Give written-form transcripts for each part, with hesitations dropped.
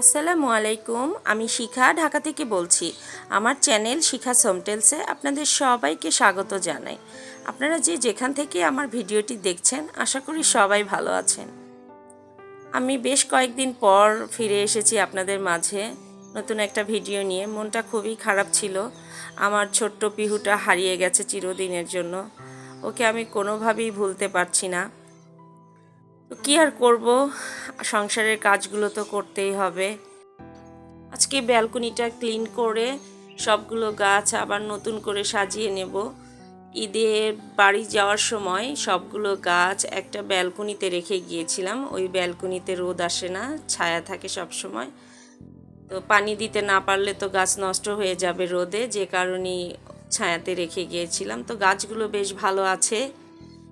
আসসালামু আলাইকুম। আমি শিখা ঢাকা থেকে বলছি। আমার চ্যানেল শিখা সমটেলসে আপনাদের সবাইকে স্বাগত জানাই। আপনারা যে যেখান থেকে আমার ভিডিওটি দেখছেন আশা করি সবাই ভালো আছেন। আমি বেশ কয়েকদিন পর ফিরে এসেছি আপনাদের মাঝে নতুন একটা ভিডিও নিয়ে। মনটা খুবই খারাপ ছিল। আমার ছোট্ট পিহুটা হারিয়ে গেছে চিরদিনের জন্য। ওকে আমি কোনোভাবেই ভুলতে পারছি না। তো কী আর করব, সংসারের কাজগুলো তো করতেই হবে। আজকে ব্যালকনিটা ক্লিন করে সবগুলো গাছ আবার নতুন করে সাজিয়ে নেব। ঈদে বাড়ি যাওয়ার সময় সবগুলো গাছ একটা ব্যালকনিতে রেখে গিয়েছিলাম। ওই ব্যালকনিতে রোদ আসে না, ছায়া থাকে সব সময়। তো পানি দিতে না পারলে তো গাছ নষ্ট হয়ে যাবে রোদে, যে কারণেই ছায়াতে রেখে গিয়েছিলাম। তো গাছগুলো বেশ ভালো আছে,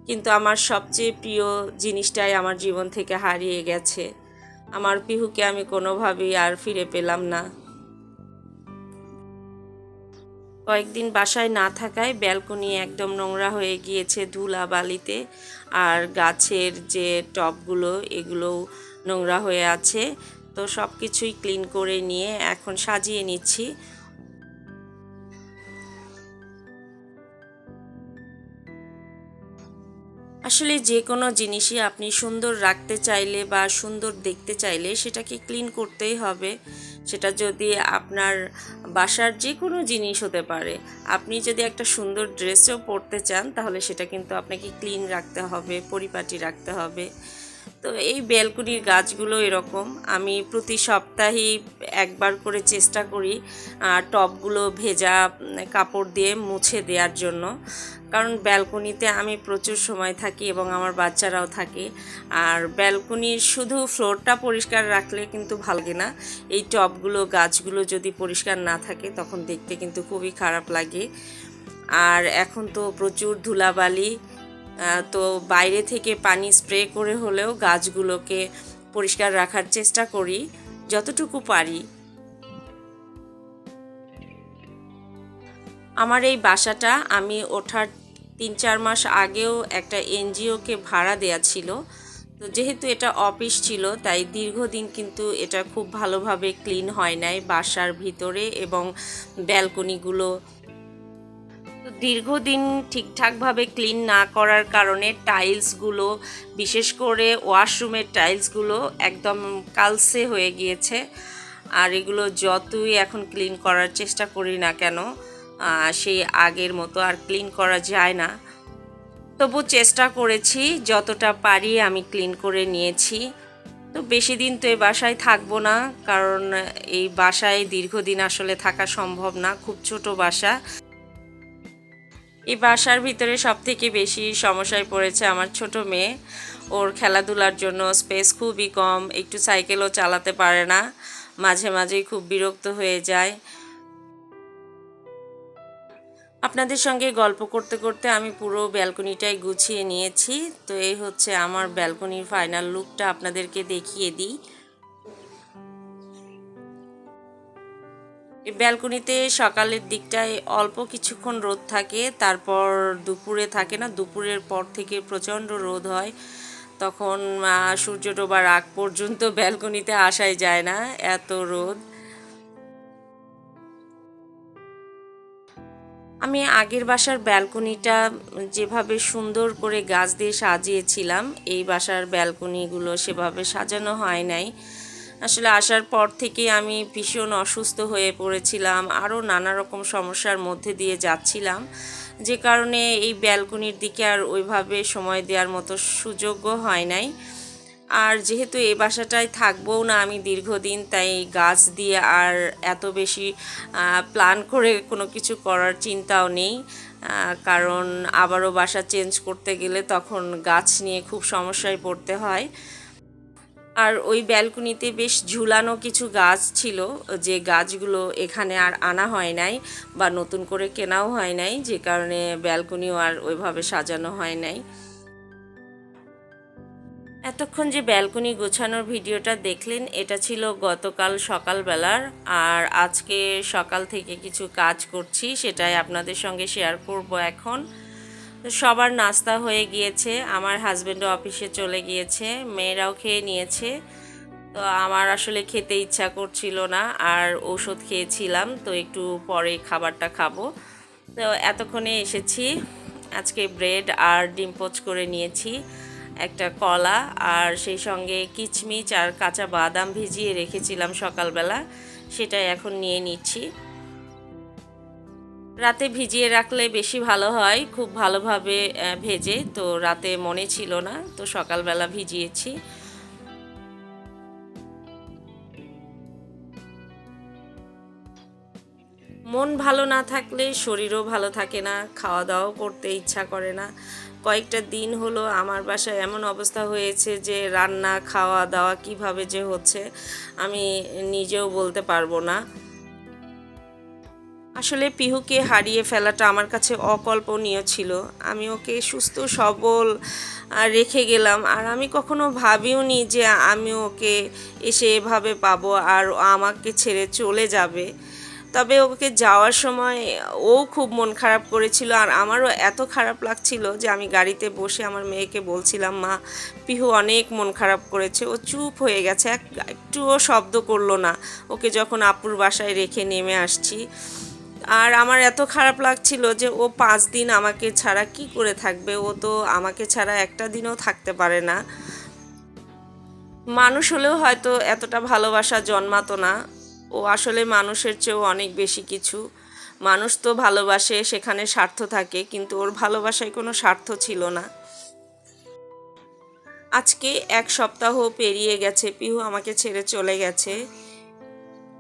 কিন্তু আমার সবচেয়ে প্রিয় জিনিসটাই আমার জীবন থেকে হারিয়ে গেছে। আমার পিহুকে আমি কোনোভাবেই আর ফিরে পেলাম না। কয়েকদিন বাসায় না থাকায় ব্যালকনি একদম নোংরা হয়ে গিয়েছে ধুলা বালিতে, আর গাছের যে টবগুলো এগুলোও নোংরা হয়ে আছে। তো সব কিছুই ক্লিন করে নিয়ে এখন সাজিয়ে নিচ্ছি। আসলে যে কোনো জিনিসই আপনি সুন্দর রাখতে চাইলে বা সুন্দর দেখতে চাইলে সেটাকে ক্লিন করতেই হবে। সেটা যদি আপনার বাসার যে কোনো জিনিস হতে পারে। আপনি যদি একটা সুন্দর ড্রেসও পরতে চান তাহলে সেটা কিন্তু আপনাকে ক্লিন রাখতে হবে, পরিপাটি রাখতে হবে। তো এই ব্যালকনির গাছগুলো এরকম। আমি প্রতি সপ্তাহেই একবার করে চেষ্টা করি টবগুলো ভেজা কাপড় দিয়ে মুছে দেওয়ার জন্য। কারণ ব্যালকনিতে আমি প্রচুর সময় থাকি এবং আমার বাচ্চারাও থাকে। আর ব্যালকনির শুধু ফ্লোরটা পরিষ্কার রাখলে কিন্তু ভালো লাগে না। এই টবগুলো গাছগুলো যদি পরিষ্কার না থাকে তখন দেখতে কিন্তু খুবই খারাপ লাগে। আর এখন তো প্রচুর ধুলাবালি, তো বাইরে থেকে পানি স্প্রে করে হলেও গাছগুলোকে পরিষ্কার রাখার চেষ্টা করি যতটুকু পারি। আমার এই বাসাটা আমি ওঠার 3-4 মাস আগেও একটা এনজিওকে ভাড়া দেয়া ছিল। তো যেহেতু এটা অফিস ছিল তাই দীর্ঘদিন কিন্তু এটা খুব ভালোভাবে ক্লিন হয় নাই বাসার ভিতরে এবং ব্যালকনিগুলো। তো দীর্ঘদিন ঠিকঠাকভাবে ক্লিন না করার কারণে টাইলসগুলো, বিশেষ করে ওয়াশরুমের টাইলসগুলো একদম কালসে হয়ে গিয়েছে। আর এগুলো যতই এখন ক্লিন করার চেষ্টা করি না কেন সেই আগের মতো আর ক্লিন করা যায় না। তবু চেষ্টা করেছি, যতটা পারি আমি ক্লিন করে নিয়েছি। তো বেশি দিন তো এই বাসায় থাকবো না, কারণ এই বাসায় দীর্ঘদিন আসলে থাকা সম্ভব না, খুব ছোট বাসা। এই বাসার ভিতরে সবথেকে বেশি সমস্যায় পড়েছে আমার ছোট মেয়ে। ওর খেলাধুলার জন্য স্পেস খুবই কম, একটু সাইকেলও চালাতে পারে না, মাঝে মাঝেই খুব বিরক্ত হয়ে যায়। আপনাদের সঙ্গে গল্প করতে করতে আমি পুরো ব্যালকনিটাই গুছিয়ে নিয়েছি। তো এই হচ্ছে আমার ব্যালকনির ফাইনাল লুকটা, আপনাদেরকে দেখিয়ে দিই। এই ব্যালকনিতে সকালের দিকটায় অল্প কিছুক্ষণ রোদ থাকে, তারপর দুপুরে থাকে না, দুপুরের পর থেকে প্রচণ্ড রোদ হয়। তখন সূর্য ডোবার আগ পর্যন্ত ব্যালকনিতে আসাই যায় না, এত রোদ। আমি আগের বাসার ব্যালকনিটা যেভাবে সুন্দর করে গাছ দিয়ে সাজিয়েছিলাম, এই বাসার ব্যালকনিগুলো সেভাবে সাজানো হয় নাই। আসলে আসার পর থেকে আমি ভীষণ অসুস্থ হয়ে পড়েছিলাম, আরও নানা রকম সমস্যার মধ্যে দিয়ে যাচ্ছিলাম, যে কারণে এই ব্যালকনির দিকে আর ওইভাবে সময় দেওয়ার মতো সুযোগও হয় নাই। আর যেহেতু এই বাসাটায় থাকবোও না আমি দীর্ঘদিন, তাই গাছ দিয়ে আর এত বেশি প্ল্যান করে কোনো কিছু করার চিন্তাও নেই। কারণ আবারও বাসা চেঞ্জ করতে গেলে তখন গাছ নিয়ে খুব সমস্যায় পড়তে হয়। আর ওই ব্যালকনিতে বেশ ঝুলানো কিছু গাছ ছিল, যে গাছগুলো এখানে আর আনা হয় নাই বা নতুন করে কেনাও হয় নাই, যে কারণে ব্যালকনিও আর ওইভাবে সাজানো হয় নাই। এতক্ষণ যে ব্যালকনি গোছানোর ভিডিওটা দেখলেন এটা ছিল গতকাল সকালবেলার, আর আজকে সকাল থেকে কিছু কাজ করছি সেটাই আপনাদের সঙ্গে শেয়ার করব এখন। সবার নাস্তা হয়ে গিয়েছে, আমার হাজব্যান্ডও অফিসে চলে গিয়েছে, মেয়েরাও খেয়ে নিয়েছে। তো আমার আসলে খেতে ইচ্ছা করছিল না, আর ওষুধ খেয়েছিলাম, তো একটু পরে খাবারটা খাবো। তো এতক্ষণে এসেছি। আজকে ব্রেড আর ডিম পোচ করে নিয়েছি, একটা কলা, আর সেই সঙ্গে কিচমিচ আর কাঁচা বাদাম ভিজিয়ে রেখেছিলাম সকালবেলা, সেটাই এখন নিয়ে নিচ্ছি। রাতে ভিজিয়ে রাখলে বেশি ভালো হয়, খুব ভালোভাবে ভেজে, তো রাতে মনে ছিল না, তো সকালবেলা ভিজিয়েছি। মন ভালো না থাকলে শরীরও ভালো থাকে না, খাওয়া দাওয়াও করতে ইচ্ছা করে না। কয়েকটা দিন হলো আমার বাসায় এমন অবস্থা হয়েছে যে রান্না খাওয়া দাওয়া কিভাবে যে হচ্ছে আমি নিজেও বলতে পারবো না। আসলে পিহুকে হারিয়ে ফেলাটা আমার কাছে অকল্পনীয় ছিল। আমি ওকে সুস্থ সবল রেখে গেলাম, আর আমি কখনো ভাবিওনি যে আমি ওকে এসে এভাবে পাবো আর ও আমাকে ছেড়ে চলে যাবে। তবে ওকে যাওয়ার সময় ও খুব মন খারাপ করেছিল, আর আমারও এত খারাপ লাগছিল যে আমি গাড়িতে বসে আমার মেয়েকে বলছিলাম, মা, পিহু অনেক মন খারাপ করেছে, ও চুপ হয়ে গেছে, একটুও শব্দ করলো না ওকে যখন আপুর বাসায় রেখে নেমে আসছি। আর আমার এত খারাপ লাগছিল যে ও 5 দিন আমাকে ছাড়া কি করে থাকবে, ও তো আমাকে ছাড়া একটা দিনও থাকতে পারে না। মানুষ হলেও হয়তো এতটা ভালোবাসা জন্মাতো না। ও আসলে মানুষের চেয়েও অনেক বেশি কিছু। মানুষ তো ভালোবাসে, সেখানে স্বার্থ থাকে, কিন্তু ওর ভালোবাসায় কোনো স্বার্থ ছিল না। আজকে 1 সপ্তাহ পেরিয়ে গেছে পিহু আমাকে ছেড়ে চলে গেছে,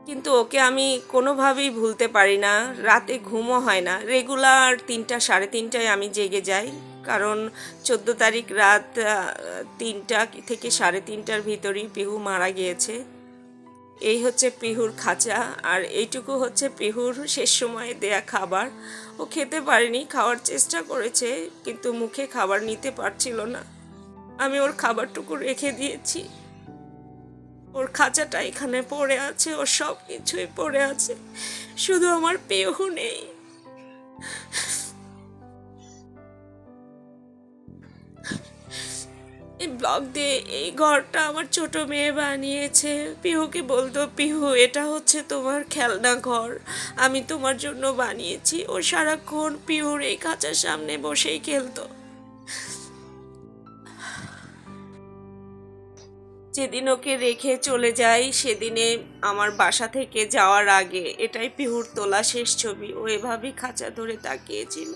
কিন্তু ওকে আমি কোনোভাবেই ভুলতে পারি না। রাতে ঘুমও হয় না, রেগুলার 3টা সাড়ে 3টায় আমি জেগে যাই, কারণ 14 তারিখ রাত 3টা থেকে সাড়ে 3টার ভিতরেই পিহু মারা গিয়েছে। এই হচ্ছে পিহুর খাঁচা, আর এইটুকু হচ্ছে পিহুর শেষ সময়ে দেয়া খাবার। ও খেতে পারেনি, খাওয়ার চেষ্টা করেছে, কিন্তু মুখে খাবার নিতে পারছিল না। আমি ওর খাবারটুকু রেখে দিয়েছি। ওর খাঁচাটা এখানে পড়ে আছে, ওর সব কিছুই পড়ে আছে, শুধু আমার পিহু নেই। এই ব্লগ দিয়ে এই ঘরটা আমার ছোট মেয়ে বানিয়েছে। পিহুকে বলতো, পিহু, এটা হচ্ছে তোমার খেলনা ঘর, আমি তোমার জন্য বানিয়েছি। ও সারাক্ষণ পিহুর এই খাঁচার সামনে বসেই খেলতো। যেদিন ওকে রেখে চলে যাই সেদিনে আমার বাসা থেকে যাওয়ার আগে এটাই পিহুর তোলা শেষ ছবি। ও এভাবেই খাঁচা ধরে তাকিয়েছিল।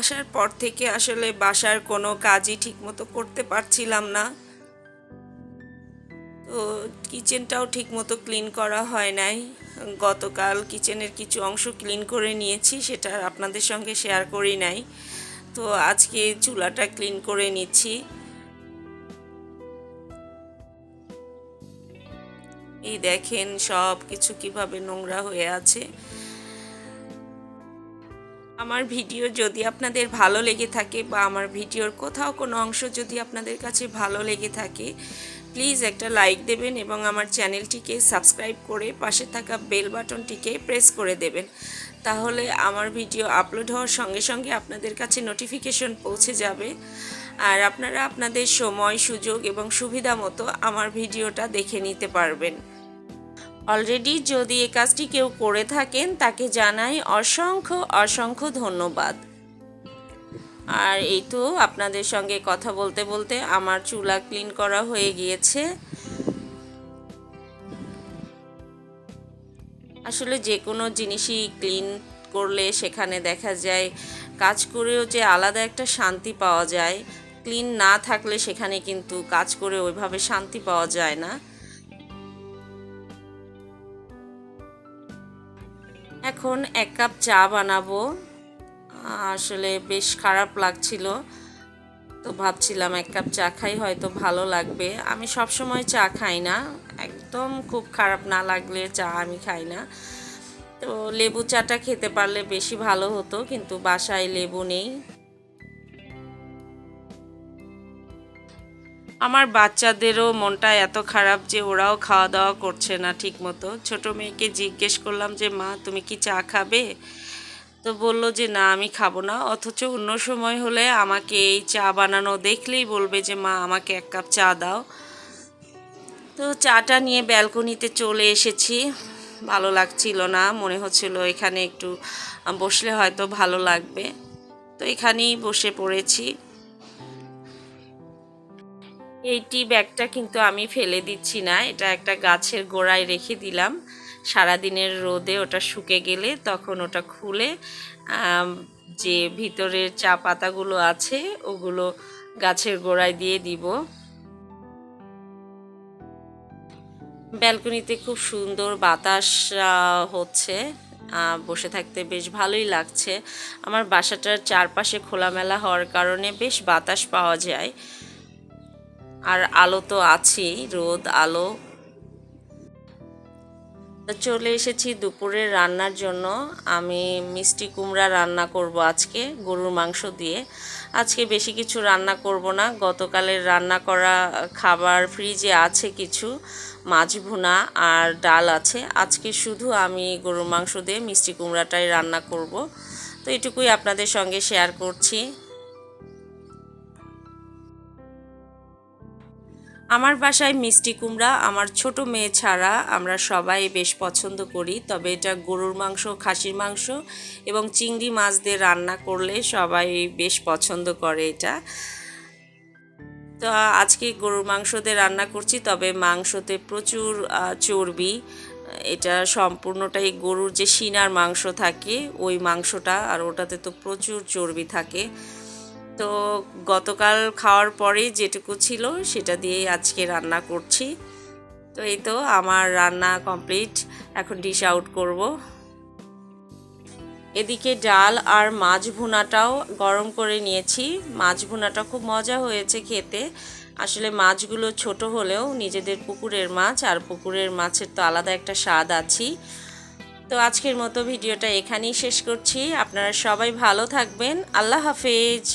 আসার পর থেকে আসলে বাসার কোনো কাজই ঠিকমতো করতে পারছিলাম না। তো কিচেনটাও ঠিকমতো ক্লিন করা হয় নাই। গতকাল কিচেনের কিছু অংশ ক্লিন করে নিয়েছি, সেটা আর আপনাদের সঙ্গে শেয়ার করি নাই। তো আজকে চুলাটা ক্লিন করে নিচ্ছি। এই দেখেন সব কিছু কিভাবে নোংরা হয়ে আছে। আমার ভিডিও যদি আপনাদের ভালো লেগে থাকে, বা আমার ভিডিওর কোথাও কোনো অংশ যদি আপনাদের কাছে ভালো লেগে থাকে, প্লিজ একটা লাইক দেবেন এবং আমার চ্যানেলটিকে সাবস্ক্রাইব করে পাশে থাকা বেল বাটনটিকে প্রেস করে দেবেন। তাহলে আমার ভিডিও আপলোড হওয়ার সঙ্গে সঙ্গে আপনাদের কাছে নোটিফিকেশন পৌঁছে যাবে, আর আপনারা আপনাদের সময়, সুযোগ এবং সুবিধা মতো আমার ভিডিওটা দেখে নিতে পারবেন। অলরেডি যদি এই কাজটি কেউ করে থাকেন তাকে জানাই অসংখ্য অসংখ্য ধন্যবাদ। আর এই তো আপনাদের সঙ্গে কথা বলতে বলতে আমার চুলা ক্লিন করা হয়ে গিয়েছে। আসলে যে কোনো জিনিসই ক্লিন করলে সেখানে দেখা যায় কাজ করেও যে আলাদা একটা শান্তি পাওয়া যায়, ক্লিন না থাকলে সেখানে কিন্তু কাজ করে ওইভাবে শান্তি পাওয়া যায় না। এখন 1 কাপ চা বানাবো। আসলে বেশ খারাপ লাগছিল, তো ভাবছিলাম 1 কাপ চা খাই, হয়তো ভালো লাগবে। আমি সব সময় চা খাই না, একদম খুব খারাপ না লাগলে চা আমি খাই না। তো লেবু চাটা খেতে পারলে বেশি ভালো হতো, কিন্তু বাসায় লেবু নেই। আমার বাচ্চাদেরও মনটা এত খারাপ যে ওরাও খাওয়া দাওয়া করছে না ঠিক মতো। ছোটো মেয়েকে জিজ্ঞেস করলাম যে, মা, তুমি কি চা খাবে? তো বলল যে না আমি খাবো না, অথচ অন্য সময় হলে আমাকে এই চা বানানো দেখলেই বলবে যে মা আমাকে 1 কাপ চা দাও। তো চাটা নিয়ে ব্যালকনিতে চলে এসেছি। ভালো লাগছিল না, মনে হচ্ছিল এখানে একটু বসলে হয়তো ভালো লাগবে, তো এখানেই বসে পড়েছি। এই টি ব্যাগটা কিন্তু আমি ফেলে দিচ্ছি না, এটা একটা গাছের গোড়ায় রেখে দিলাম। সারাদিনের রোদে ওটা শুকে গেলে তখন ওটা খুলে যে ভিতরের চা পাতাগুলো আছে ওগুলো গাছের গোড়ায় দিয়ে দিব। ব্যালকনিতে খুব সুন্দর বাতাস হচ্ছে, বসে থাকতে বেশ ভালোই লাগছে। আমার বাসাটার চারপাশে খোলামেলা হওয়ার কারণে বেশ বাতাস পাওয়া যায়, আর আলো তো আছেই, রোদ আলো। চলে এসেছি দুপুরের রান্নার জন্য। আমি মিষ্টি কুমড়া রান্না করব আজকে গরুর মাংস দিয়ে। আজকে বেশি কিছু রান্না করব না, গতকালের রান্না করা খাবার ফ্রিজে আছে কিছু, মাছ ভুনা আর ডাল আছে। আজকে শুধু আমি গরুর মাংস দিয়ে মিষ্টি কুমড়াটাই রান্না করব। তো এটুকুই আপনাদের সঙ্গে শেয়ার করছি। আমার বাসায় মিষ্টি কুমড়া আমার ছোট মেয়ে ছাড়া আমরা সবাই বেশ পছন্দ করি, তবে এটা গরুর মাংস, খাসির মাংস এবং চিংড়ি মাছ দিয়ে রান্না করলে সবাই বেশ পছন্দ করে এটা। তো আজকে গরুর মাংস দিয়ে রান্না করছি, তবে মাংসতে প্রচুর চর্বি। এটা সম্পূর্ণটাই গরুর যে সিনার মাংস থাকে ওই মাংসটা, আর ওটাতে তো প্রচুর চর্বি থাকে। তো গতকাল খাওয়ার পরে যেটুকু ছিল সেটা দিয়েই আজকে রান্না করছি। তো এই তো আমার রান্না কমপ্লিট, এখন ডিশ আউট করব। এদিকে ডাল আর মাছ ভুনাটাও গরম করে নিয়েছি। মাছ ভুনাটা খুব মজা হয়েছে খেতে। আসলে মাছগুলো ছোট হলেও নিজেদের পুকুরের মাছ, আর পুকুরের মাছের তো আলাদা একটা স্বাদ আছেই। তো আজকের মতো ভিডিওটা এখানেই শেষ করছি। আপনারা সবাই ভালো থাকবেন। আল্লাহ হাফেজ।